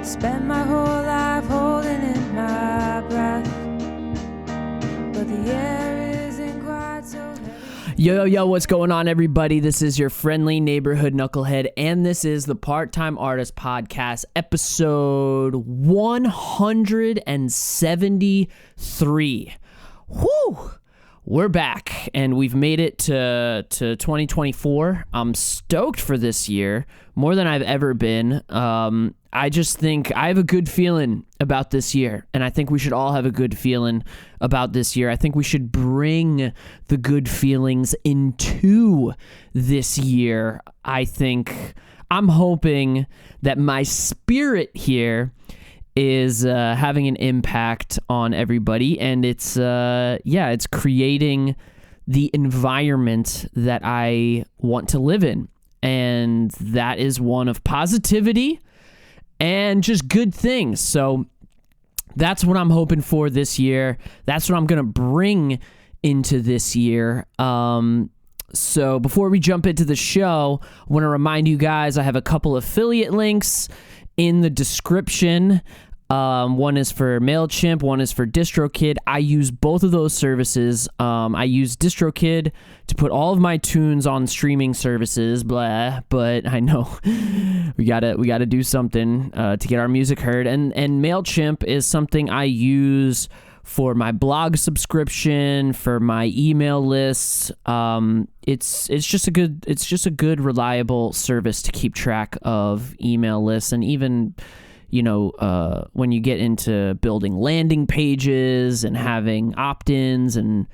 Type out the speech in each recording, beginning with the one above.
Spend my whole life holding in my breath, but the air isn't quite so heavy. Yo, what's going on, everybody? This is your friendly neighborhood knucklehead, and this is the Part-Time Artist Podcast, episode 173. Whew! We're back, and we've made it to 2024. I'm stoked for this year, more than I've ever been. I just think I have a good feeling about this year, and I think we should all have a good feeling about this year. I think we should bring the good feelings into this year. I'm hoping that my spirit here is having an impact on everybody, and it's creating the environment that I want to live in, and that is one of positivity and just good things. So that's what I'm hoping for this year. That's what I'm gonna bring into this year. So before we jump into the show, I want to remind you guys I have a couple affiliate links in the description. One is for MailChimp, one is for DistroKid. I use both of those services. I use DistroKid to put all of my tunes on streaming services, but I know we gotta do something to get our music heard. And MailChimp is something I use for my blog subscription, for my email lists. It's just a good reliable service to keep track of email lists, and even when you get into building landing pages and having opt-ins and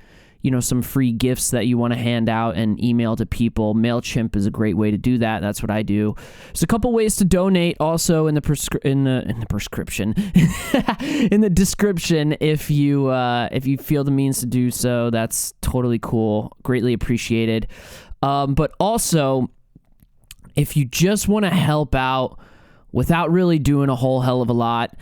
some free gifts that you want to hand out and email to people, MailChimp is a great way to do that. That's what I do. There's a couple ways to donate also in the prescription in the description if you feel the means to do so. That's totally cool. Greatly appreciated. But also, if you just want to help out without really doing a whole hell of a lot,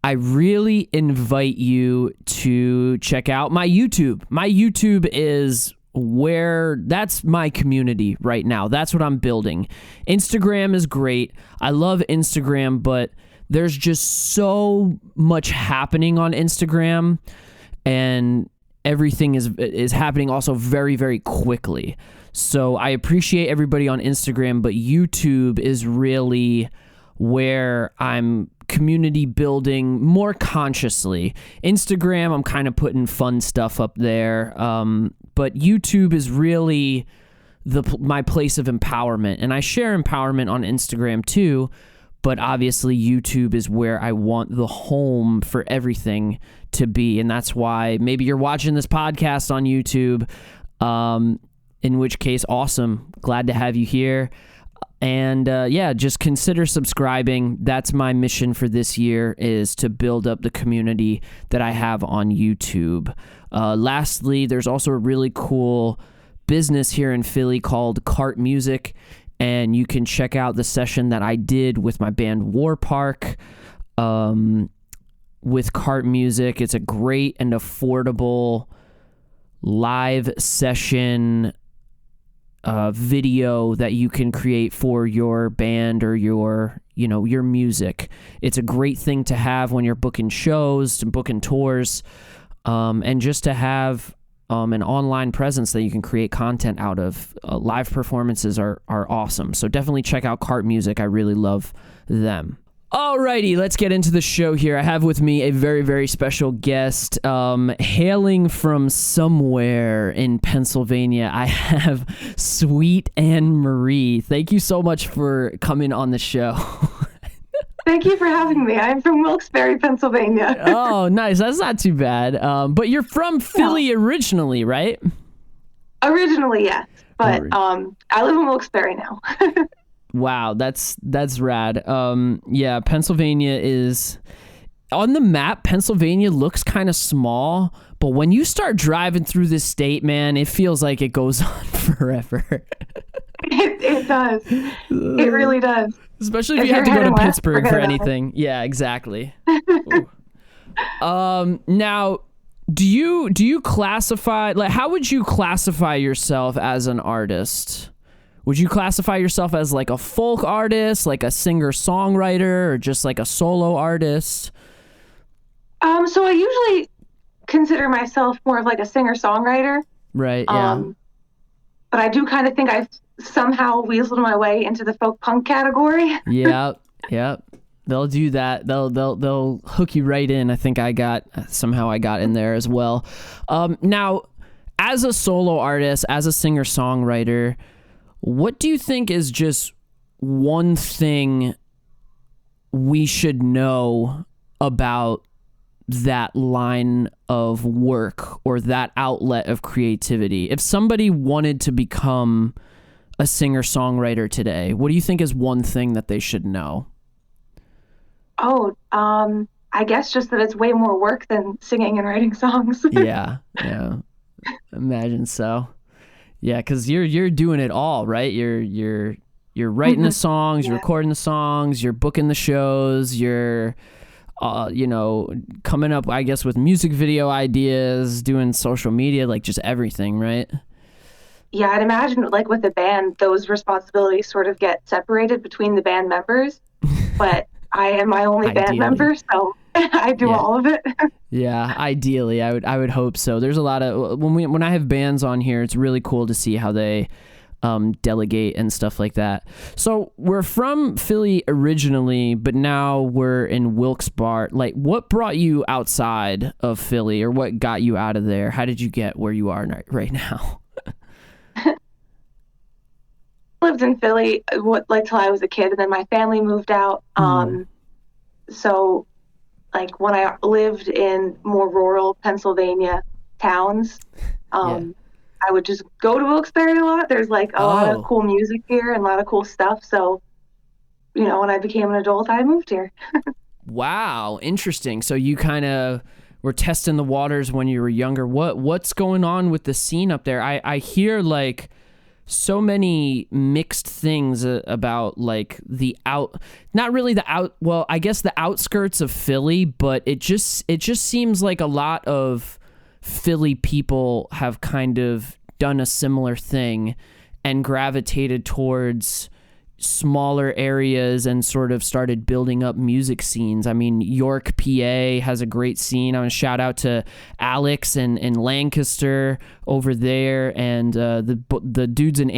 I really invite you to check out my YouTube. My YouTube is that's my community right now. That's what I'm building. Instagram is great. I love Instagram, but there's just so much happening on Instagram, and everything is happening also very, very quickly. So I appreciate everybody on Instagram, but YouTube is really where I'm community building more consciously. Instagram, I'm kind of putting fun stuff up there, but YouTube is really my place of empowerment, and I share empowerment on Instagram too, but obviously YouTube is where I want the home for everything to be, and that's why maybe you're watching this podcast on YouTube, in which case, awesome. Glad to have you here. And just consider subscribing. That's my mission for this year, is to build up the community that I have on YouTube. Lastly, there's also a really cool business here in Philly called Cart Music, and you can check out the session that I did with my band War Park with Cart Music. It's a great and affordable live session video that you can create for your band or your music. It's a great thing to have when you're booking shows and booking tours, and just to have an online presence that you can create content out of. Live performances are awesome. So definitely check out Cart Music. I really love them. Alrighty, let's get into the show here. I have with me a very, very special guest, hailing from somewhere in Pennsylvania. I have Sweet Anne Marie. Thank you so much for coming on the show. Thank you for having me. I'm from Wilkes-Barre, Pennsylvania. Oh, nice. That's not too bad. But you're from Philly originally, right? Originally, yes. But I live in Wilkes-Barre now. Wow, that's rad. Pennsylvania is on the map. Pennsylvania looks kind of small, but when you start driving through this state, man, it feels like it goes on forever. It does. It really does. Especially if you have to go to Pittsburgh for anything. Yeah, exactly. Now, do you classify, how would you classify yourself as an artist? Would you classify yourself as like a folk artist, like a singer-songwriter, or just like a solo artist? So I usually consider myself more of like a singer-songwriter. Right, yeah. But I do kind of think I've somehow weaseled my way into the folk punk category. Yep. They'll do that. They'll hook you right in. I think I got in there as well. Now, as a solo artist, as a singer-songwriter, what do you think is just one thing we should know about that line of work or that outlet of creativity? If somebody wanted to become a singer-songwriter today, what do you think is one thing that they should know? I guess just that it's way more work than singing and writing songs. Yeah. Imagine so. Yeah, because you're doing it all, right? You're writing the songs, you're recording the songs, you're booking the shows, you're coming up, I guess, with music video ideas, doing social media, like just everything, right? Yeah, I'd imagine like with the band, those responsibilities sort of get separated between the band members, but I am my only band member, so I do all of it. Yeah, ideally, I would hope so. There's a lot of when I have bands on here, it's really cool to see how they delegate and stuff like that. So we're from Philly originally, but now we're in Wilkes-Barre. Like, what brought you outside of Philly, or what got you out of there? How did you get where you are right now? Lived in Philly till I was a kid, and then my family moved out. So like when I lived in more rural Pennsylvania towns, I would just go to Wilkes-Barre a lot. There's like a lot of cool music here and a lot of cool stuff. So, when I became an adult, I moved here. Wow, interesting. So you kind of were testing the waters when you were younger. What's going on with the scene up there? I hear like so many mixed things about like I guess the outskirts of Philly, but it just seems like a lot of Philly people have kind of done a similar thing and gravitated towards smaller areas and sort of started building up music scenes. I mean, York, PA has a great scene. I want to shout out to Alex in Lancaster over there, and the dudes in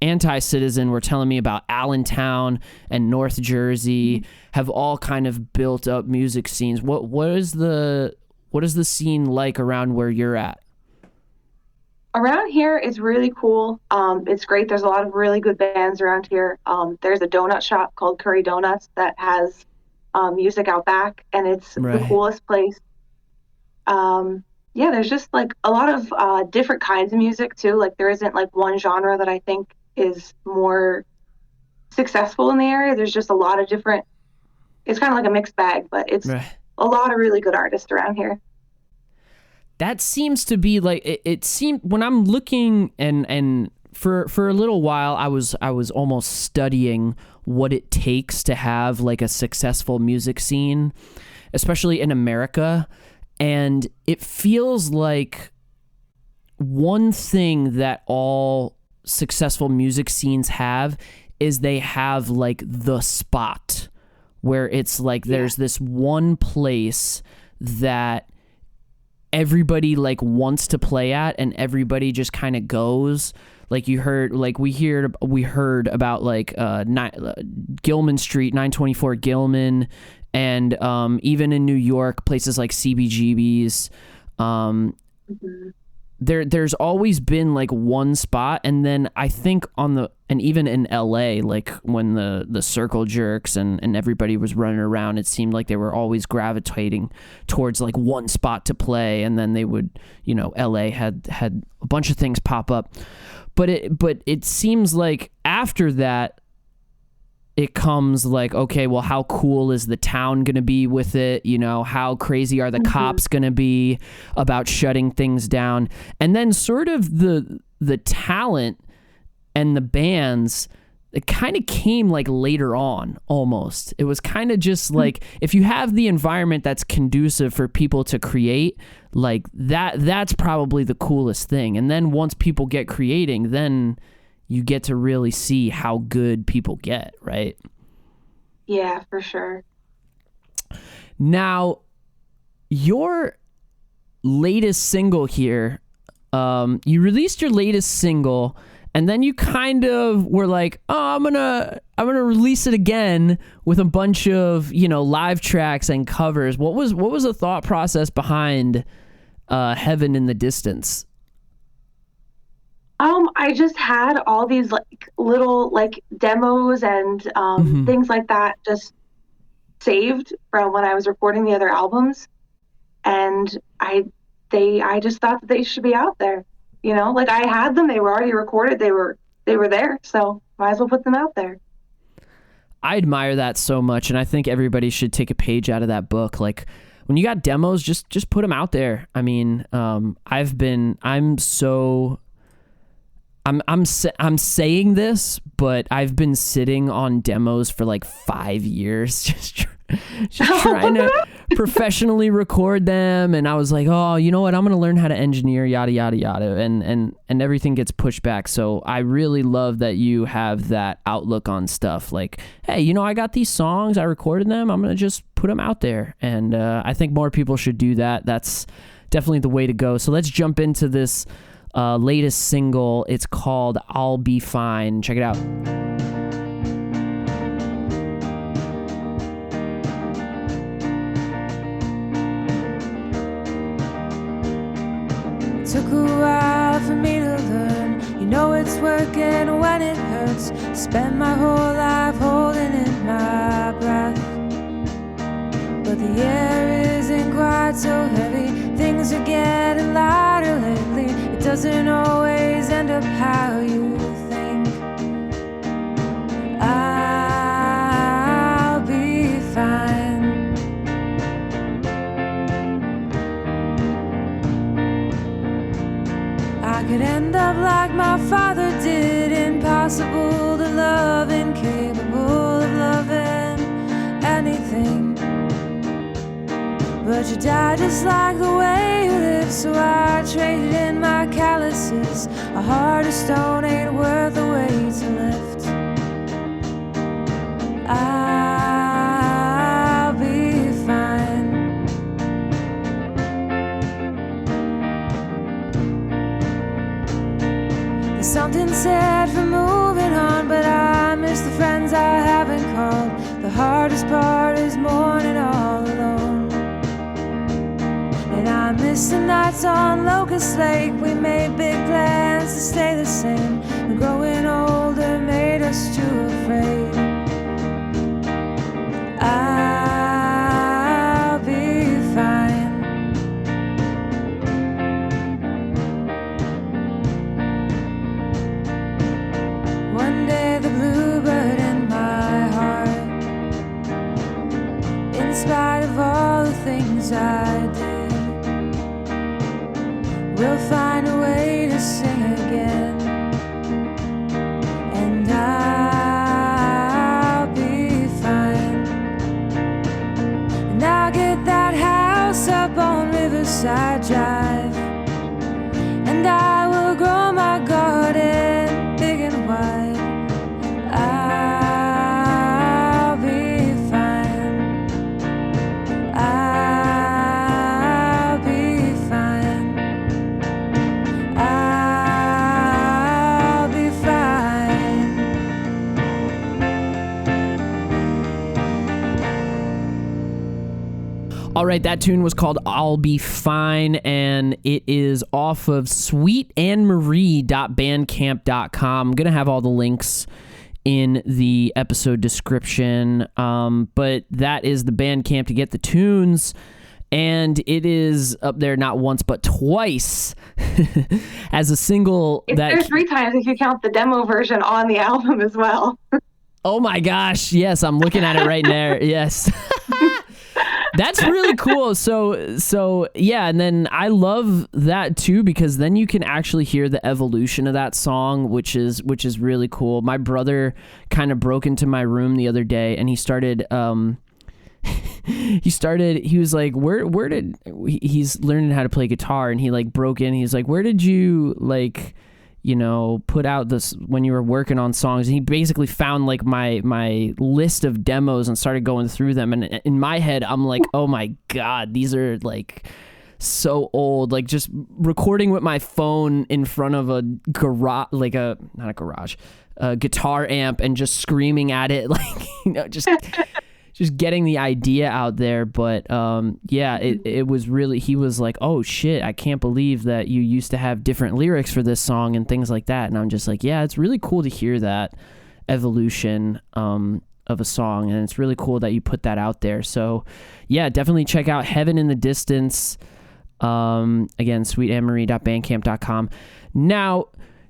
Anti-Citizen were telling me about Allentown and North Jersey have all kind of built up music scenes. What is the scene like around where you're at? Around here, it's really cool. It's great. There's a lot of really good bands around here. There's a donut shop called Curry Donuts that has music out back, and it's the coolest place. There's just like a lot of different kinds of music too. Like there isn't like one genre that I think is more successful in the area. There's just a lot of different. It's kind of like a mixed bag, but it's a lot of really good artists around here. That seems to be like it seemed when I'm looking and for a little while I was almost studying what it takes to have like a successful music scene, especially in America, and it feels like one thing that all successful music scenes have is they have like the spot where it's like there's this one place that everybody like wants to play at and everybody just kind of goes. Like we heard about like Gilman Street, 924 Gilman, and even in New York, places like CBGB's. There's always been like one spot, and then I think even in LA, like when the circle jerks and everybody was running around, it seemed like they were always gravitating towards like one spot to play, and then they would, LA had a bunch of things pop up, but it seems like after that it comes like, okay, well, how cool is the town going to be with it? How crazy are the cops going to be about shutting things down? And then sort of the talent and the bands, it kind of came like later on almost. It was kind of just like, if you have the environment that's conducive for people to create, like that's probably the coolest thing. And then once people get creating, then you get to really see how good people get, right? Yeah, for sure. Now, your latest single here, you released your latest single, and then you kind of were like, oh, I'm gonna release it again with a bunch of, live tracks and covers. What was the thought process behind Heaven in the Distance? I just had all these little demos and things like that just saved from when I was recording the other albums, and I just thought that they should be out there. I had them; they were already recorded. They were there, so might as well put them out there. I admire that so much, and I think everybody should take a page out of that book. Like, when you got demos, just put them out there. I mean, I'm saying this, but I've been sitting on demos for like 5 years, just trying to professionally record them. And I was like, oh, you know what? I'm going to learn how to engineer, yada, yada, yada. And everything gets pushed back. So I really love that you have that outlook on stuff. Like, hey, I got these songs, I recorded them, I'm going to just put them out there. And I think more people should do that. That's definitely the way to go. So let's jump into this latest single. It's called I'll Be Fine. Check it out. Took a while for me to learn. It's working when it hurts. Spent my whole life holding in my breath, but the air isn't quite so heavy. Things are getting lighter lately. It doesn't always end up how you think. I'll be fine. I could end up like my father did, impossible to love, incapable of loving anything. But you died just like the way you lived, so I traded in my calluses. A heart of stone ain't worth the weight to lift. I'll be fine. There's something said for moving on, but I miss the friends I haven't called. The hardest part is mourning all alone. And I miss the nights on Locust Lake. We made big plans to stay the same, but growing older made us too afraid. I'll be fine. One day the bluebird in my heart, in spite of all the things I did, we'll find a way to sing again. And I'll be fine. And I'll get that house up on Riverside Drive, and I will grow my garden big and wide. I'll be fine. I'll be fine. I'll be fine. All right, that tune was called I'll Be Fine, and it is off of sweetannemarie.bandcamp.com. I'm going to have all the links in the episode description, but that is the Bandcamp to get the tunes, and it is up there not once but twice as a single. It's there 3 times if you count the demo version on the album as well. Oh my gosh, yes, I'm looking at it right there. Yes. That's really cool. So yeah, and then I love that too, because then you can actually hear the evolution of that song, which is really cool. My brother kind of broke into my room the other day, and he started he was like, where did he's learning how to play guitar, and he like broke in. He's like, where did you like you know, put out this when you were working on songs. And he basically found like my list of demos and started going through them. And in my head, I'm like, oh my God, these are like so old. Like just recording with my phone in front of a garage, like not a garage, a guitar amp, and just screaming at it, like, you know, just getting the idea out there. But yeah, it was really, he was like, oh shit, I can't believe that you used to have different lyrics for this song and things like that. And I'm just like, yeah, it's really cool to hear that evolution of a song, and it's really cool that you put that out there. So yeah, definitely check out Heaven in the Distance. Again, sweetanmarie.bandcamp.com. Now,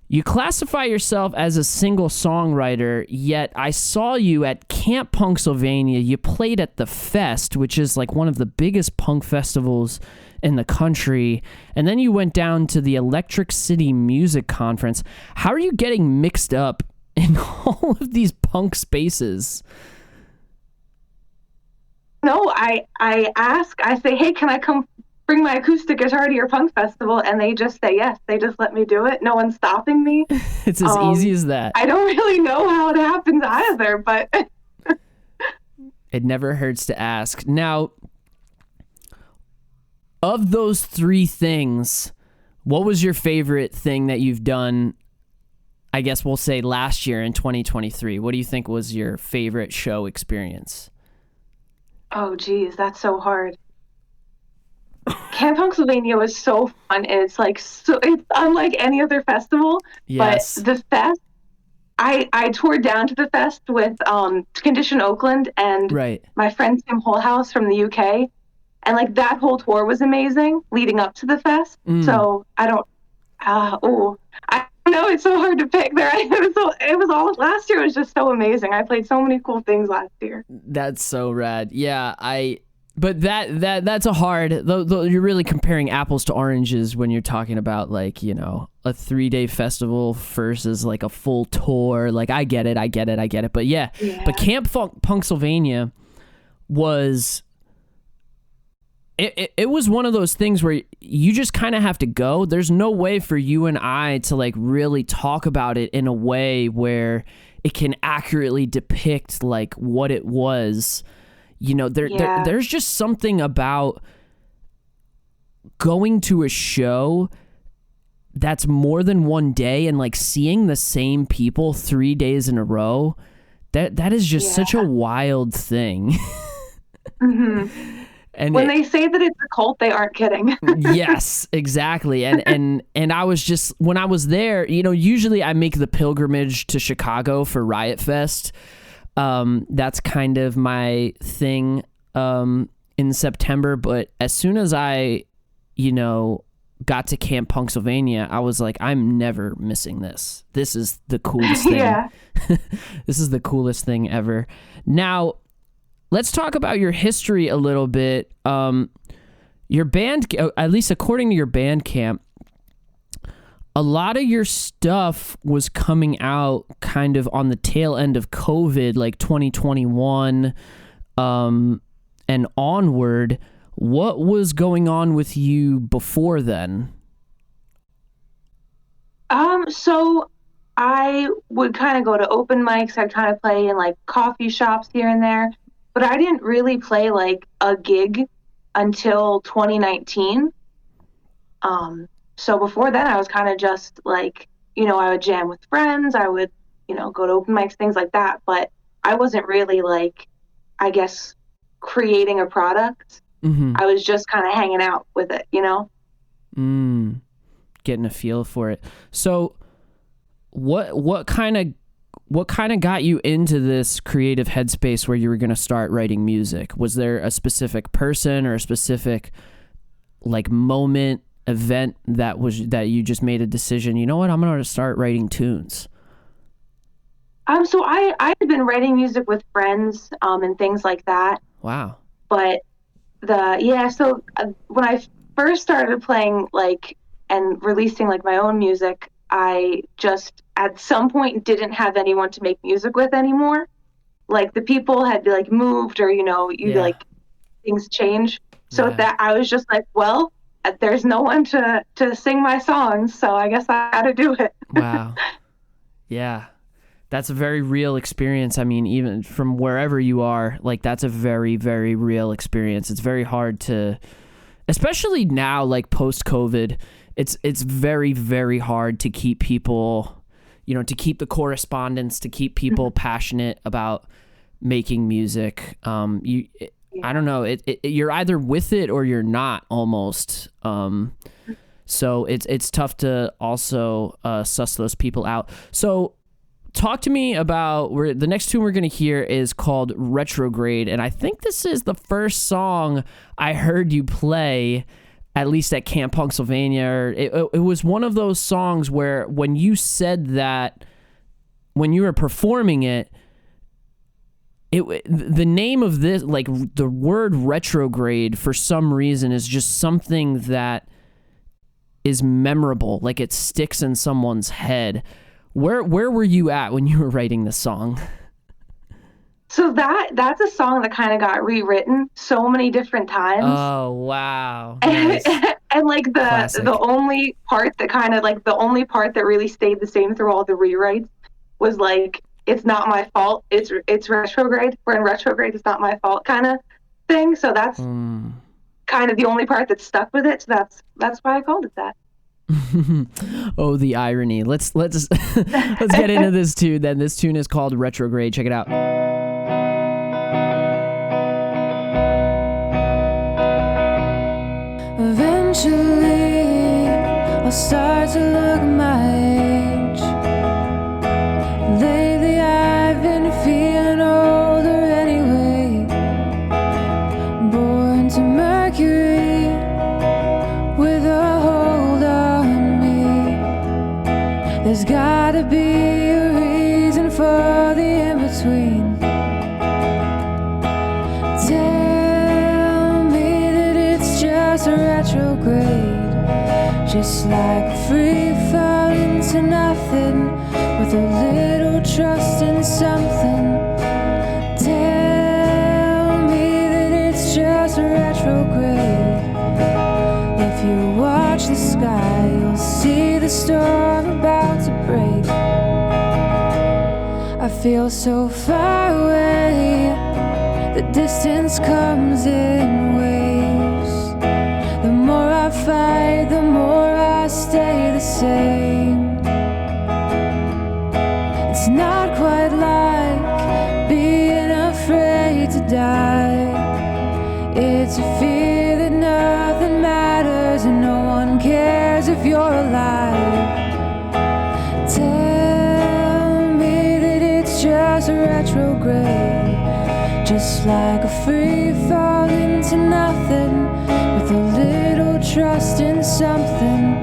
you classify yourself as a single songwriter, yet I saw you at Camp Punksylvania. You played at the Fest, which is like one of the biggest punk festivals in the country. And then you went down to the Electric City Music Conference. How are you getting mixed up in all of these punk spaces? No, I say, hey, can I come bring my acoustic guitar to your punk festival? And they just say yes. They just let me do it. No one's stopping me. It's as easy as that. I don't really know how it happens either, but it never hurts to ask. Now, of those three things, what was your favorite thing that you've done, I guess we'll say last year in 2023? What do you think was your favorite show experience? Oh, geez, that's so hard. Camp Punksylvania was so fun, and it's like it's unlike any other festival. Yes. But the fest, I toured down to the fest with Condition Oakland and right. my friend Tim Holhouse from the UK, and like that whole tour was amazing leading up to the fest. So I don't know, it's so hard to pick. It was all last year was just so amazing. I played so many cool things last year. That's so rad. Yeah, But that's a hard, though you're really comparing apples to oranges when you're talking about, like, you know, a 3-day festival versus like a full tour. Like, I get it. But yeah. But Camp Punksylvania was, it was one of those things where you just kind of have to go. There's no way for you and I to like really talk about it in a way where it can accurately depict like what it was. You know, there's just something about going to a show that's more than one day and like seeing the same people 3 days in a row. That is just such a wild thing. Mm-hmm. And when they say that it's a cult, they aren't kidding. Yes, exactly. And I was just, when I was there, you know, usually I make the pilgrimage to Chicago for Riot Fest. That's kind of my thing in September, but as soon as I, you know, got to Camp Punksylvania, I was like, I'm never missing this. This is the coolest thing. Yeah. This is the coolest thing ever. Now, let's talk about your history a little bit. Your band, at least according to your Bandcamp, a lot of your stuff was coming out kind of on the tail end of COVID, like 2021 and onward. What was going on with you before then? So I would kind of go to open mics. I'd kind of play in like coffee shops here and there, but I didn't really play like a gig until 2019. So before then, I was kind of just like, you know, I would jam with friends. I would, you know, go to open mics, things like that. But I wasn't really like, I guess, creating a product. Mm-hmm. I was just kind of hanging out with it, you know? Getting a feel for it. So what kind of got you into this creative headspace where you were going to start writing music? Was there a specific person or a specific like moment, event that you just made a decision, you know what, I'm gonna start writing tunes? So I had been writing music with friends and things like that. Wow. But when I first started playing like and releasing like my own music, I just at some point didn't have anyone to make music with anymore. Like the people had like moved, or you know, like things change. So that I was just like, well, there's no one to sing my songs, so I guess I got to do it. Wow. Yeah. That's a very real experience. I mean, even from wherever you are, like that's a very, very real experience. It's very hard to, especially now, like post-COVID, it's very, very hard to keep people, to keep the correspondence, to keep people passionate about making music. I don't know. You're either with it or you're not, almost. So it's tough to also suss those people out. So talk to me about the next tune we're going to hear is called Retrograde, and I think this is the first song I heard you play, at least at Camp Punksylvania. It was one of those songs where when you said that, when you were performing it, the name of this, like the word retrograde, for some reason is just something that is memorable, like it sticks in someone's head. Where were you at when you were writing this song? So that's a song that kind of got rewritten so many different times. Oh, wow. Nice. And like the only part that kind of like the only part that really stayed the same through all the rewrites was like, it's not my fault, it's retrograde. We're in retrograde, it's not my fault kind of thing. So that's kind of the only part that stuck with it. So that's why I called it that. Oh, the irony. Let's let's get into this tune then. This tune is called Retrograde. Check it out. Eventually I'll start to look my age. Lately I've been feeling older anyway. Born to Mercury with a hold on me. There's gotta be a reason for the in-between. Tell me that it's just a retrograde, just like a free fall into nothing with a little trust in something. Tell me that it's just a retrograde. If you watch the sky, you'll see the storm about to break. I feel so far away, the distance comes in waves. The more I fight, the more I stay the same. It's not quite like being afraid to die. It's a fear that nothing matters and no one cares if you're alive. Tell me that it's just a retrograde, just like a free fall into nothing with a little trust in something.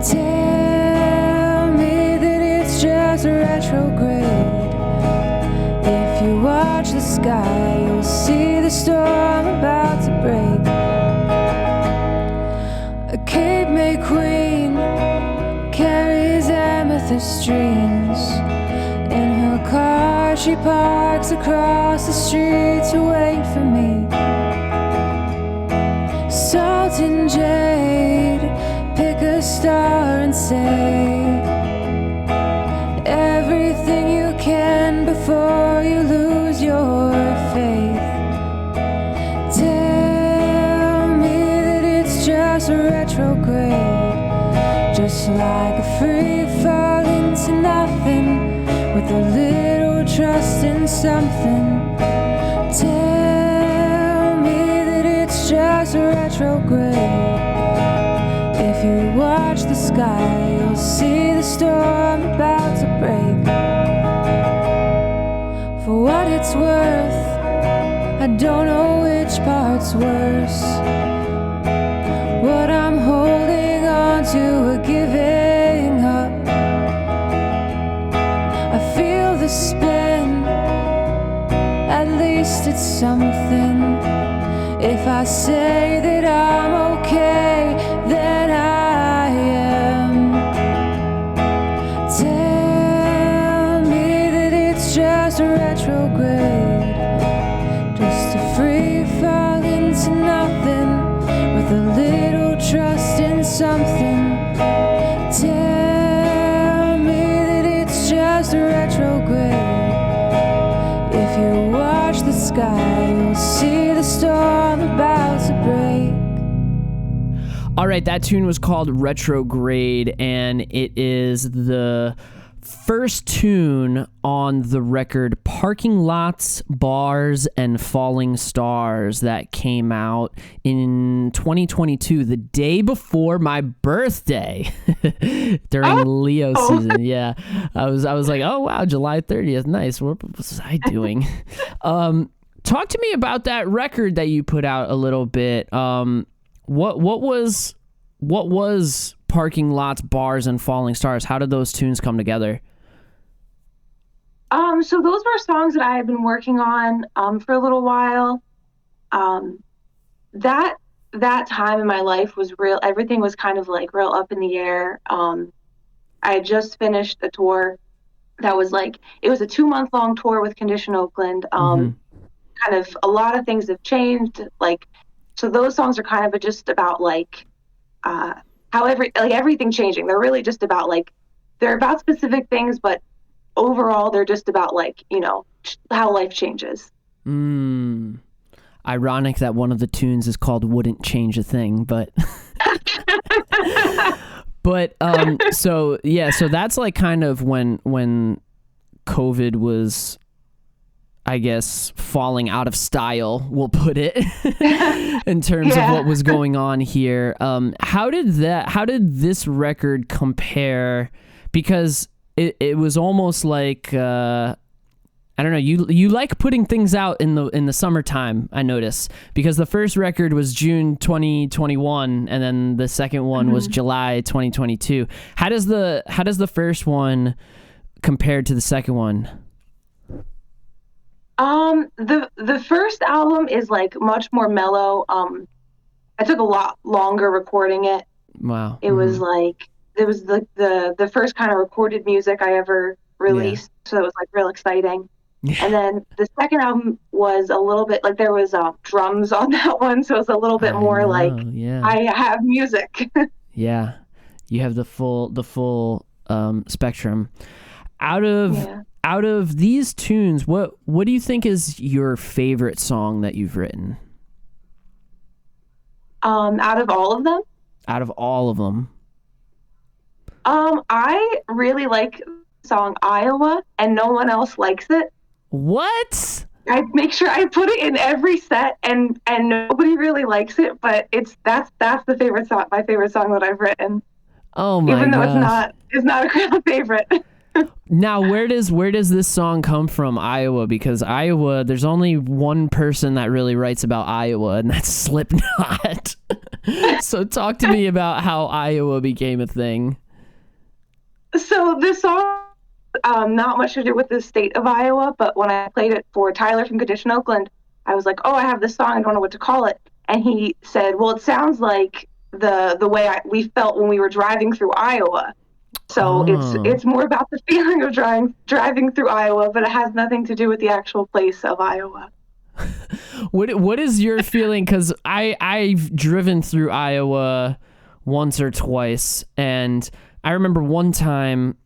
Tell me that it's just a retrograde. If you watch the sky, you'll see the storm about to break. A Cape May queen carries amethyst strings. In her car she parks across the street to wait for me. Salt and jade, pick a star and say everything you can before you lose your faith. Tell me that it's just a retrograde, just like a free fall into nothing with a little trust in something. Tell me that it's just a retrograde. If you watch the sky, you'll see the storm about to break. For what it's worth, I don't know which part's worse. What I'm holding on to or giving up. I feel the spin, at least it's something. If I say that I'm okay, then I am. Tell me that it's just a retrograde, just a free fall into nothing with a little something. Tell me that it's just a retrograde. If you watch the sky, you'll see the storm about to break. All right, that tune was called Retrograde, and it is the first tune on the record Parking Lots, Bars, and Falling Stars that came out in 2022, the day before my birthday during Leo season. Yeah, I was like, oh wow, July 30th, nice. What was I doing? Talk to me about that record that you put out a little bit. What was Parking Lots, Bars, and Falling Stars? How did those tunes come together? So those were songs that I had been working on for a little while. That time in my life was real. Everything was kind of like real up in the air. I had just finished a tour that was like, it was a 2-month-long tour with Condition Oakland. Kind of a lot of things have changed. Like, so those songs are kind of just about like how everything changing. They're really just about like, they're about specific things, but overall they're just about like, you know, how life changes. Ironic that one of the tunes is called Wouldn't Change a Thing, but so that's like kind of when COVID was, I guess, falling out of style, we'll put it, in terms of what was going on here. How did this record compare? Because it was almost like, I don't know, you like putting things out in the summertime, I notice, because the first record was June 2021 and then the second one was July 2022. How does the first one compare to the second one? The first album is like much more mellow. I took a lot longer recording it. Wow. It was like, it was the first kind of recorded music I ever released. So it was like real exciting. And then the second album was a little bit like, there was drums on that one. So it was a little bit more I have music. Yeah. You have the full spectrum. Out of these tunes, what do you think is your favorite song that you've written? Out of all of them? Out of all of them. I really like the song Iowa, and no one else likes it. What? I make sure I put it in every set, and nobody really likes it, but that's the favorite song, my favorite song that I've written. Oh my god! Even though it's not a crowd favorite. Now, where does this song come from, Iowa? Because Iowa, there's only one person that really writes about Iowa, and that's Slipknot. So talk to me about how Iowa became a thing. So this song, not much to do with the state of Iowa, but when I played it for Tyler from Condition Oakland, I was like, oh, I have this song, I don't know what to call it. And he said, well, it sounds like the way we felt when we were driving through Iowa. So it's more about the feeling of driving through Iowa, but it has nothing to do with the actual place of Iowa. What is your feeling? Because I've driven through Iowa once or twice, and I remember one time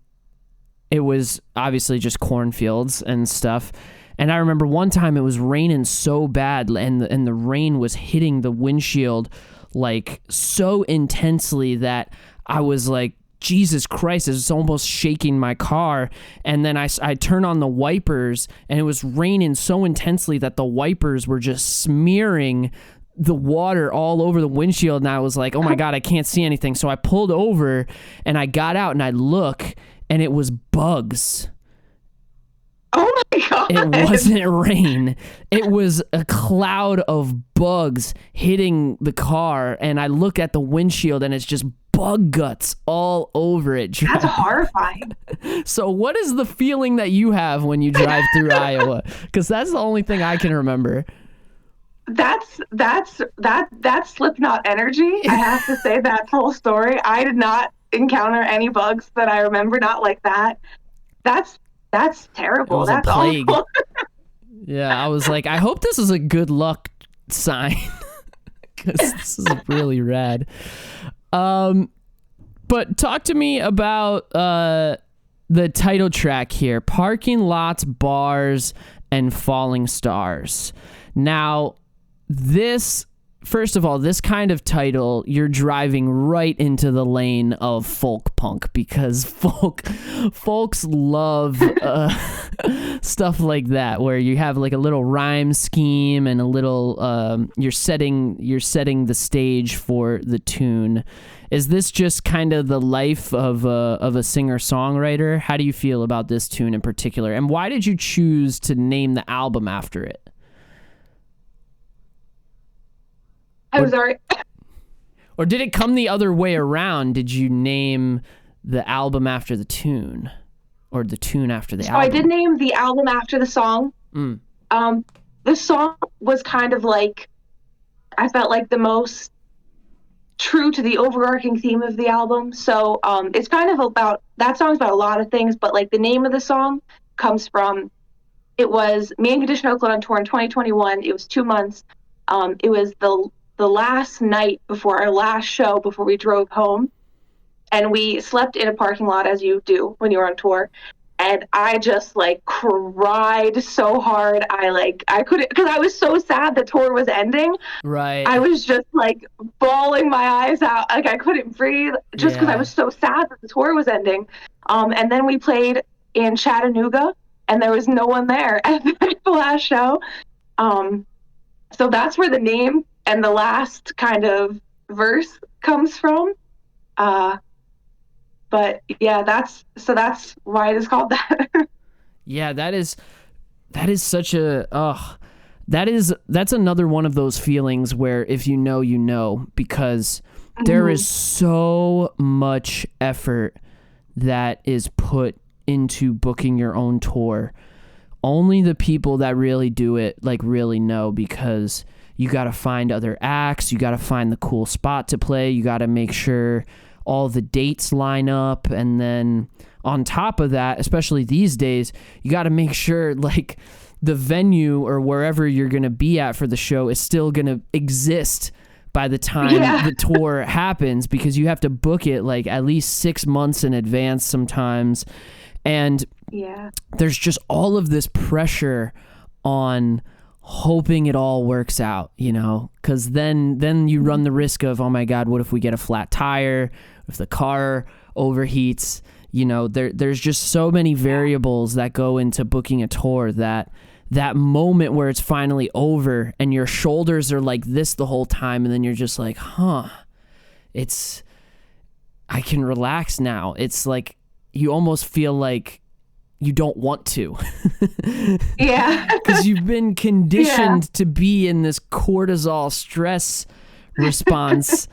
it was obviously just cornfields and stuff. And I remember one time it was raining so bad, and the rain was hitting the windshield like so intensely that I was like, Jesus Christ, it's almost shaking my car. And then I turned on the wipers, and it was raining so intensely that the wipers were just smearing the water all over the windshield. And I was like, oh my God, I can't see anything. So I pulled over and I got out and I look, and it was bugs. Oh my God. It wasn't rain. It was a cloud of bugs hitting the car. And I look at the windshield and it's just bug guts all over it. That's horrifying. So what is the feeling that you have when you drive through Iowa? Because that's the only thing I can remember. That's Slipknot energy. I have to say, that whole story. I did not encounter any bugs that I remember, not like that. That's terrible. It was That's a plague. awful. Yeah, I was like, I hope this is a good luck sign, because this is really rad. But talk to me about the title track here, Parking Lots, Bars, and Falling Stars. Now, first of all, this kind of title, you're driving right into the lane of folk punk, because folks love stuff like that, where you have like a little rhyme scheme and a little you're setting the stage for the tune. Is this just kind of the life of a singer-songwriter? How do you feel about this tune in particular, and why did you choose to name the album after it? I'm sorry. Or did it come the other way around? Did you name the album after the tune, or the tune after the album? I did name the album after the song. The song was kind of like, I felt like the most true to the overarching theme of the album. So it's kind of about, that song's about a lot of things, but like the name of the song comes from, it was me and Condition Oakland on tour in 2021. It was 2 months. It was the last night before our last show, before we drove home, and we slept in a parking lot, as you do when you're on tour. And I just like cried so hard. I couldn't, because I was so sad the tour was ending. Right. I was just like bawling my eyes out. Like I couldn't breathe just because I was so sad that the tour was ending. And then we played in Chattanooga, and there was no one there at the last show. So that's where the name and the last kind of verse comes from. But yeah, that's why it is called that. Yeah, that is such a, that's another one of those feelings where if you know, you know, because there is so much effort that is put into booking your own tour. Only the people that really do it like really know, because you got to find other acts, you got to find the cool spot to play, you got to make sure all the dates line up, and then on top of that, especially these days, you got to make sure like the venue or wherever you're going to be at for the show is still going to exist by the time the tour happens, because you have to book it like at least 6 months in advance sometimes. And there's just all of this pressure on hoping it all works out, you know, because then you run the risk of, oh my God, what if we get a flat tire, if the car overheats, you know, there's just so many variables that go into booking a tour, that moment where it's finally over and your shoulders are like this the whole time, and then you're just like, I can relax now. It's like you almost feel like you don't want to. Because you've been conditioned to be in this cortisol stress response,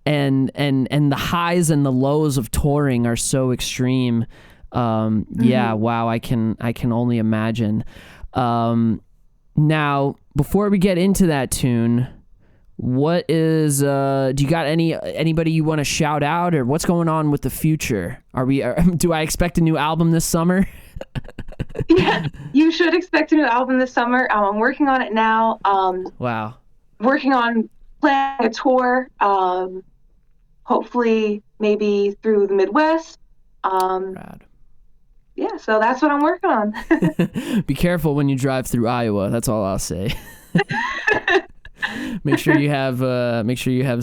and the highs and the lows of touring are so extreme. Wow, I can only imagine. Now, before we get into that tune, what is do you got anybody you want to shout out, or what's going on with the future? Do I expect a new album this summer? Yeah, you should expect a new album this summer. I'm working on it now. Wow. Working on planning a tour, hopefully maybe through the Midwest. Rad. Yeah, so that's what I'm working on. Be careful when you drive through Iowa. That's all I'll say. Make sure you have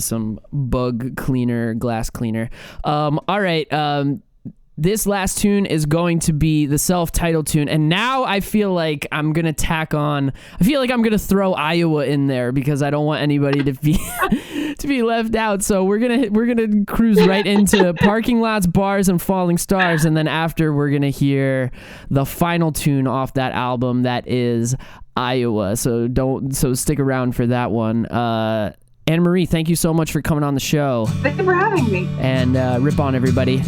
some bug cleaner, glass cleaner. All right. This last tune is going to be the self-titled tune, and now I feel like I'm gonna throw Iowa in there, because I don't want anybody to be left out. So we're gonna cruise right into Parking Lots, Bars, and Falling Stars, and then after we're gonna hear the final tune off that album, that is Iowa. So stick around for that one. Anne Marie, thank you so much for coming on the show. Thank you for having me. And rip on, everybody.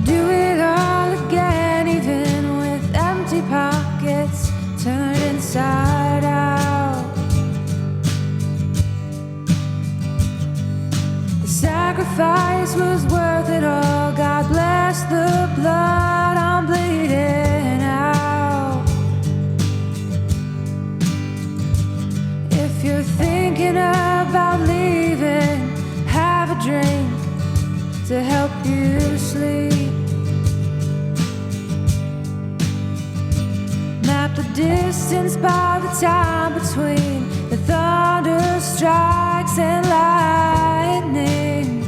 Do it all again, even with empty pockets turned inside out. The sacrifice was worth it all. God bless the blood I'm bleeding out. thinking about leaving, have a drink to help you sleep. Map the distance by the time between the thunder strikes and lightning.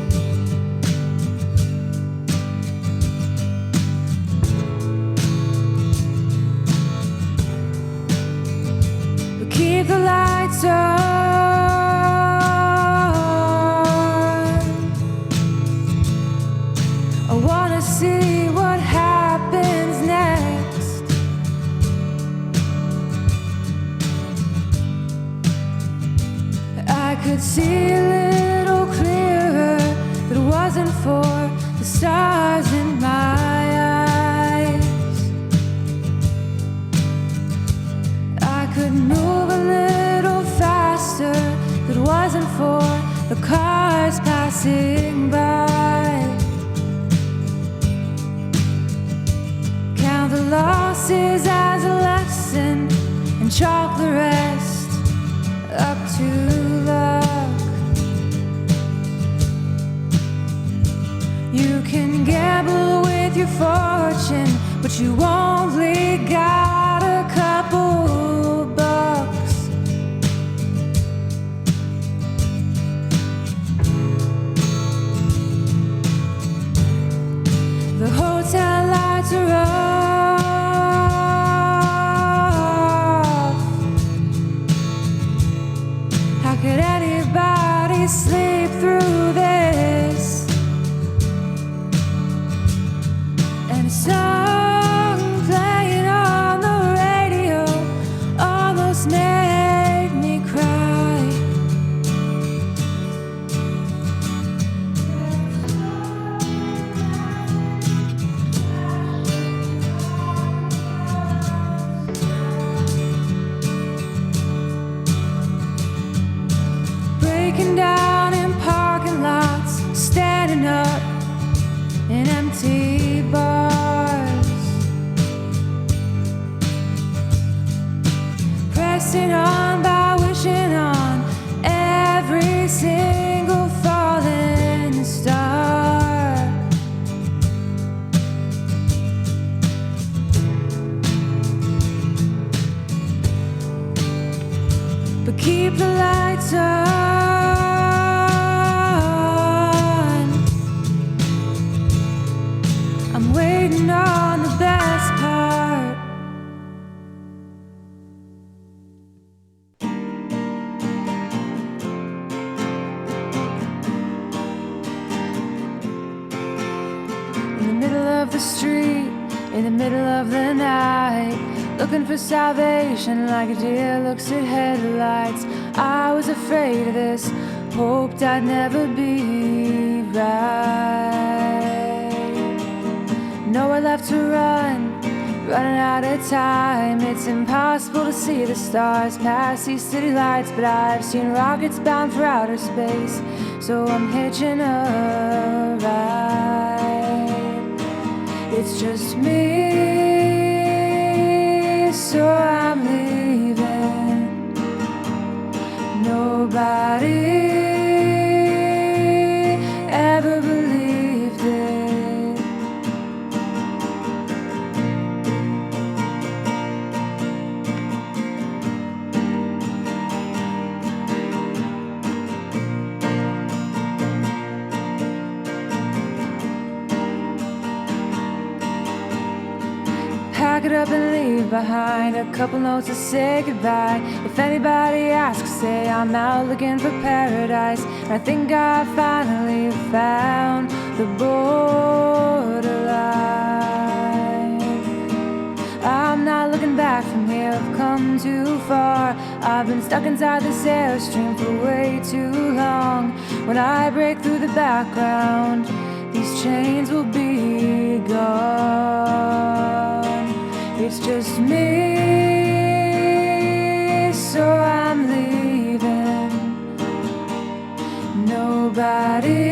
But keep the lights on. I wanna see what happens next. I could see a little clearer if it wasn't for the stars in my eyes. I could move a little faster if it wasn't for the cars passing by. Count the losses as a lesson and chalk the rest up to luck. You can gamble with your fortune, but you only got a couple bucks. The hotel lights are off. How could anybody sleep through this? And a song playing on the radio almost made me cry. Breaking down in parking lots, standing up in empty bars, pressing on by wishing on every single falling star. But keep the lights on. I'm waiting on the best part. In the middle of the street, in the middle of the night, looking for salvation like a deer looks at headlights. I was afraid of this, hoped I'd never be right. Nowhere left to run, running out of time. It's impossible to see the stars past these city lights, but I've seen rockets bound for outer space, so I'm hitching a ride. It's just me, so I'm leaving. Nobody ever believed it. Pack it up and leave behind a couple notes to say goodbye. If anybody asks, say I'm out looking for paradise. I think I finally found the borderline. I'm not looking back from here, I've come too far. I've been stuck inside this airstream for way too long. When I break through the background, these chains will be gone. It's just me, so I'm leaving. Nobody